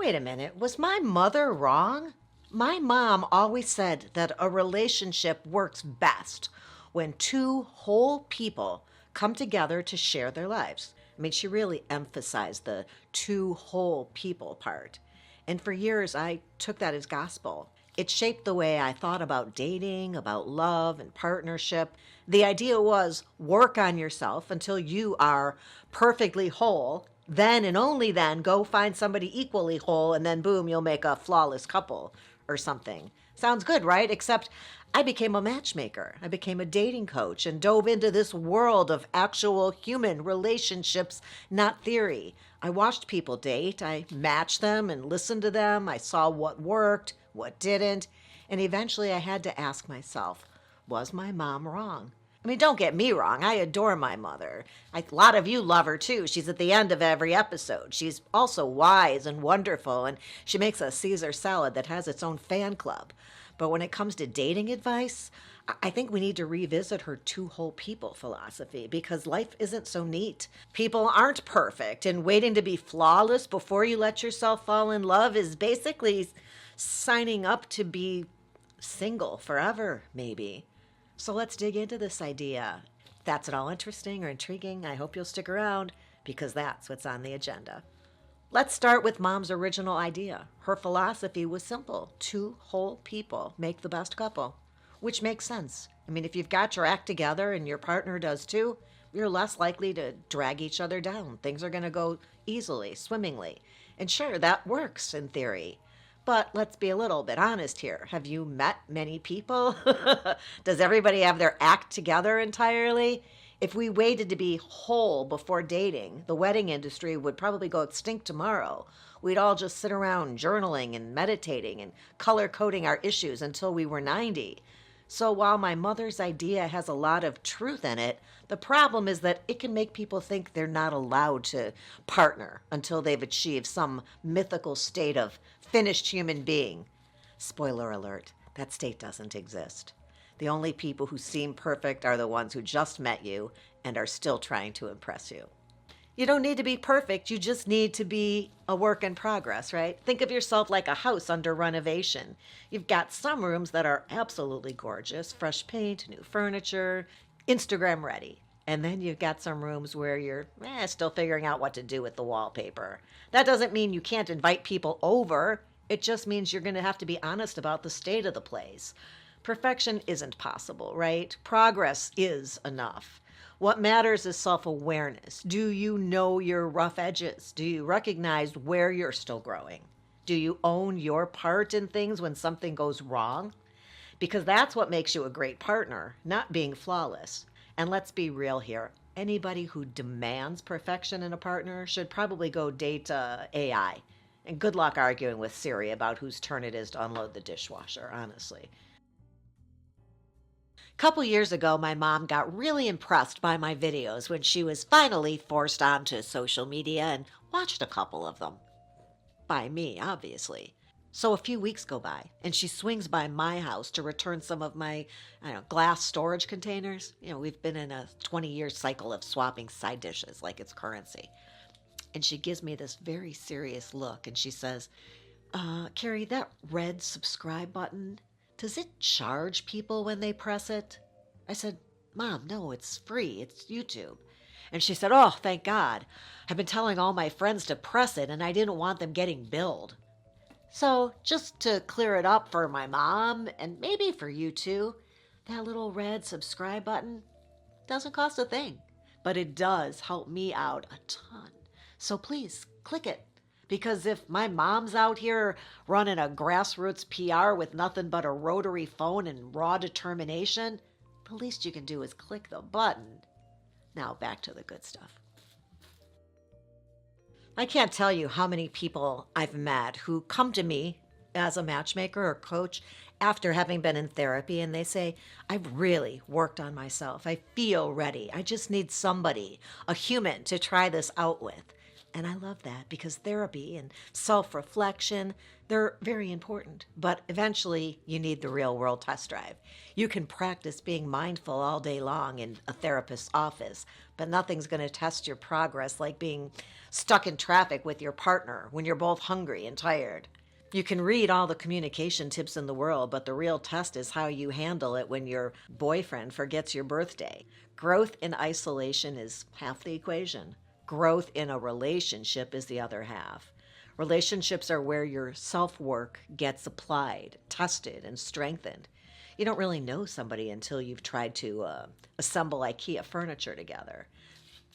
Wait a minute, was my mother wrong? My mom always said that a relationship works best when two whole people come together to share their lives. I mean, she really emphasized the two whole people part. And for years, I took that as gospel. It shaped the way I thought about dating, about love and partnership. The idea was work on yourself until you are perfectly whole. Then and only then go find somebody equally whole, and then boom, you'll make a flawless couple or something. Sounds good, right? Except I became a matchmaker. I became a dating coach and dove into this world of actual human relationships, not theory. I watched people date, I matched them and listened to them. I saw what worked, what didn't, and eventually I had to ask myself, was my mom wrong? I mean, don't get me wrong, I adore my mother. A lot of you love her too. She's at the end of every episode. She's also wise and wonderful, and she makes a Caesar salad that has its own fan club. But when it comes to dating advice, I think we need to revisit her two whole people philosophy because life isn't so neat. People aren't perfect, and waiting to be flawless before you let yourself fall in love is basically signing up to be single forever, maybe. So let's dig into this idea. If that's at all interesting or intriguing, I hope you'll stick around because that's what's on the agenda. Let's start with Mom's original idea. Her philosophy was simple. Two whole people make the best couple, which makes sense. I mean, if you've got your act together and your partner does too, you're less likely to drag each other down. Things are going to go easily, swimmingly. And sure, that works in theory. But let's be a little bit honest here. Have you met many people? Does everybody have their act together entirely? If we waited to be whole before dating, the wedding industry would probably go extinct tomorrow. We'd all just sit around journaling and meditating and color coding our issues until we were 90. So while my mother's idea has a lot of truth in it, the problem is that it can make people think they're not allowed to partner until they've achieved some mythical state of finished human being. Spoiler alert, that state doesn't exist. The only people who seem perfect are the ones who just met you and are still trying to impress you. You don't need to be perfect, you just need to be a work in progress, right? Think of yourself like a house under renovation. You've got some rooms that are absolutely gorgeous, fresh paint, new furniture, Instagram ready. And then you've got some rooms where you're still figuring out what to do with the wallpaper. That doesn't mean you can't invite people over. It just means you're going to have to be honest about the state of the place. Perfection isn't possible, right? Progress is enough. What matters is self-awareness. Do you know your rough edges? Do you recognize where you're still growing? Do you own your part in things when something goes wrong? Because that's what makes you a great partner, not being flawless. And let's be real here. Anybody who demands perfection in a partner should probably go date AI. And good luck arguing with Siri about whose turn it is to unload the dishwasher, honestly. Couple years ago, my mom got really impressed by my videos when she was finally forced onto social media and watched a couple of them. By me, obviously. So a few weeks go by, and she swings by my house to return some of my, glass storage containers. We've been in a 20-year cycle of swapping side dishes like it's currency. And she gives me this very serious look, and she says, Carey, that red subscribe button, does it charge people when they press it? I said, Mom, no, it's free. It's YouTube. And she said, oh, thank God. I've been telling all my friends to press it, and I didn't want them getting billed. So just to clear it up for my mom, and maybe for you too, that little red subscribe button doesn't cost a thing, but it does help me out a ton. So please click it. Because if my mom's out here running a grassroots PR with nothing but a rotary phone and raw determination, the least you can do is click the button. Now back to the good stuff. I can't tell you how many people I've met who come to me as a matchmaker or coach after having been in therapy, and they say, I've really worked on myself. I feel ready. I just need somebody, a human, to try this out with. And I love that because therapy and self reflection, they're very important. But eventually, you need the real world test drive. You can practice being mindful all day long in a therapist's office, but nothing's going to test your progress like being stuck in traffic with your partner when you're both hungry and tired. You can read all the communication tips in the world, but the real test is how you handle it when your boyfriend forgets your birthday. Growth in isolation is half the equation. Growth in a relationship is the other half. Relationships are where your self work gets applied, tested, and strengthened. You don't really know somebody until you've tried to assemble IKEA furniture together.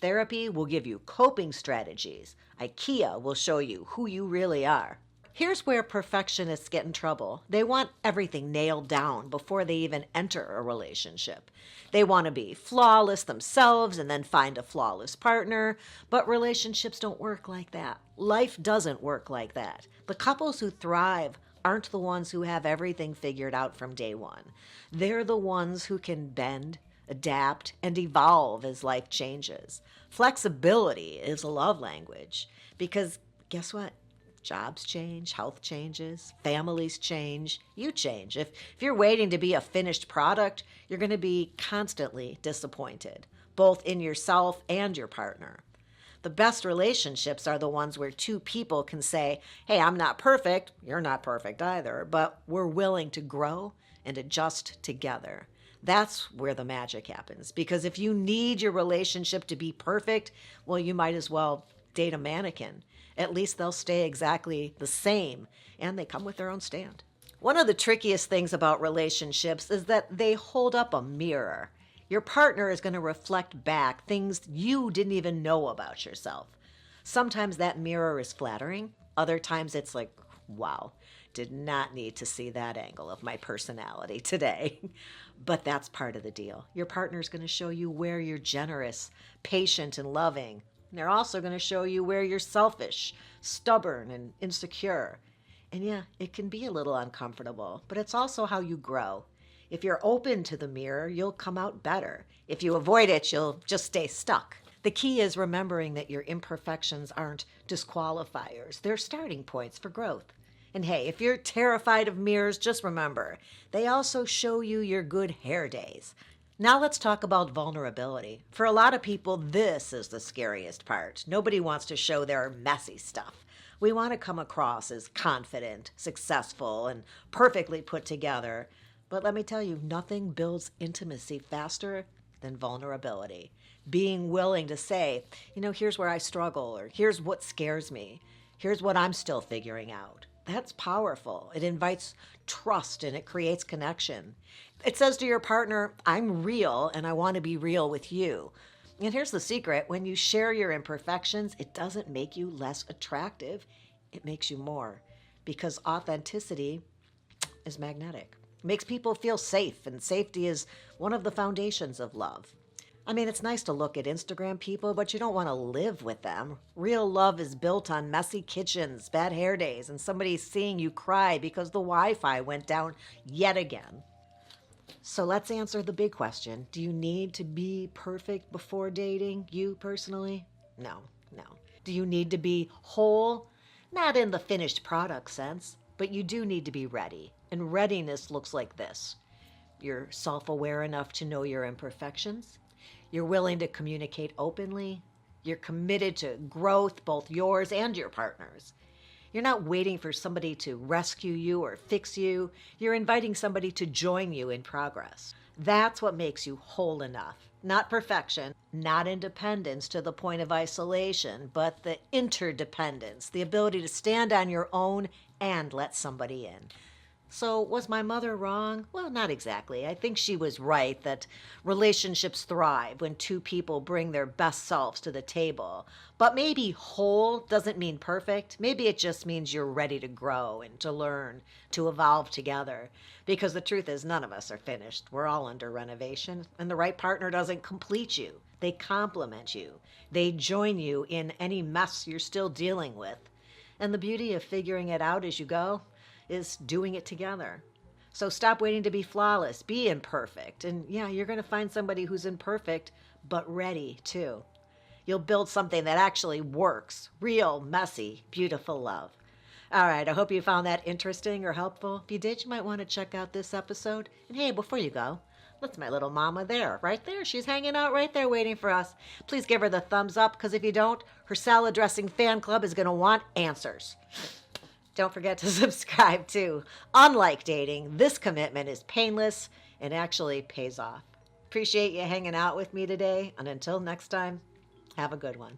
Therapy will give you coping strategies. IKEA will show you who you really are. Here's where perfectionists get in trouble. They want everything nailed down before they even enter a relationship. They want to be flawless themselves and then find a flawless partner, but relationships don't work like that. Life doesn't work like that. The couples who thrive aren't the ones who have everything figured out from day one. They're the ones who can bend, adapt, and evolve as life changes. Flexibility is a love language because guess what? Jobs change, health changes, families change, you change. If you're waiting to be a finished product, you're going to be constantly disappointed, both in yourself and your partner. The best relationships are the ones where two people can say, hey, I'm not perfect, you're not perfect either, but we're willing to grow and adjust together. That's where the magic happens. Because if you need your relationship to be perfect, well, you might as well date a mannequin. At least they'll stay exactly the same, and they come with their own stand. One of the trickiest things about relationships is that they hold up a mirror. Your partner is going to reflect back things you didn't even know about yourself. Sometimes that mirror is flattering. Other times it's like, wow, did not need to see that angle of my personality today. But that's part of the deal. Your partner's going to show you where you're generous, patient, and loving. They're also going to show you where you're selfish, stubborn, and insecure. And yeah, it can be a little uncomfortable, but it's also how you grow. If you're open to the mirror, you'll come out better. If you avoid it, you'll just stay stuck. The key is remembering that your imperfections aren't disqualifiers. They're starting points for growth. And hey, if you're terrified of mirrors, just remember, they also show you your good hair days. Now let's talk about vulnerability. For a lot of people, this is the scariest part. Nobody wants to show their messy stuff. We want to come across as confident, successful, and perfectly put together. But let me tell you, nothing builds intimacy faster than vulnerability. Being willing to say, here's where I struggle, or here's what scares me, here's what I'm still figuring out. That's powerful. It invites trust and it creates connection. It says to your partner, I'm real and I want to be real with you. And here's the secret. When you share your imperfections, it doesn't make you less attractive. It makes you more, because authenticity is magnetic. It makes people feel safe, and safety is one of the foundations of love. I mean, it's nice to look at Instagram people, but you don't want to live with them. Real love is built on messy kitchens, bad hair days, and somebody seeing you cry because the Wi-Fi went down yet again. So let's answer the big question. Do you need to be perfect before dating, you personally? No. Do you need to be whole? Not in the finished product sense, but you do need to be ready. And readiness looks like this. You're self-aware enough to know your imperfections. You're willing to communicate openly. You're committed to growth, both yours and your partner's. You're not waiting for somebody to rescue you or fix you. You're inviting somebody to join you in progress. That's what makes you whole enough. Not perfection, not independence to the point of isolation, but the interdependence, the ability to stand on your own and let somebody in. So was my mother wrong? Well, not exactly. I think she was right that relationships thrive when two people bring their best selves to the table. But maybe whole doesn't mean perfect. Maybe it just means you're ready to grow and to learn, to evolve together. Because the truth is, none of us are finished. We're all under renovation, and the right partner doesn't complete you. They complement you. They join you in any mess you're still dealing with. And the beauty of figuring it out as you go is doing it together. So stop waiting to be flawless, be imperfect. And yeah, you're going to find somebody who's imperfect, but ready too. you'll build something that actually works. Real, messy, beautiful love. All right, I hope you found that interesting or helpful. If you did, you might want to check out this episode. And hey, before you go, that's my little mama there, right there. She's hanging out right there waiting for us. Please give her the thumbs up, because if you don't, her salad dressing fan club is going to want answers. Don't forget to subscribe too. Unlike dating, this commitment is painless and actually pays off. Appreciate you hanging out with me today, and until next time, have a good one.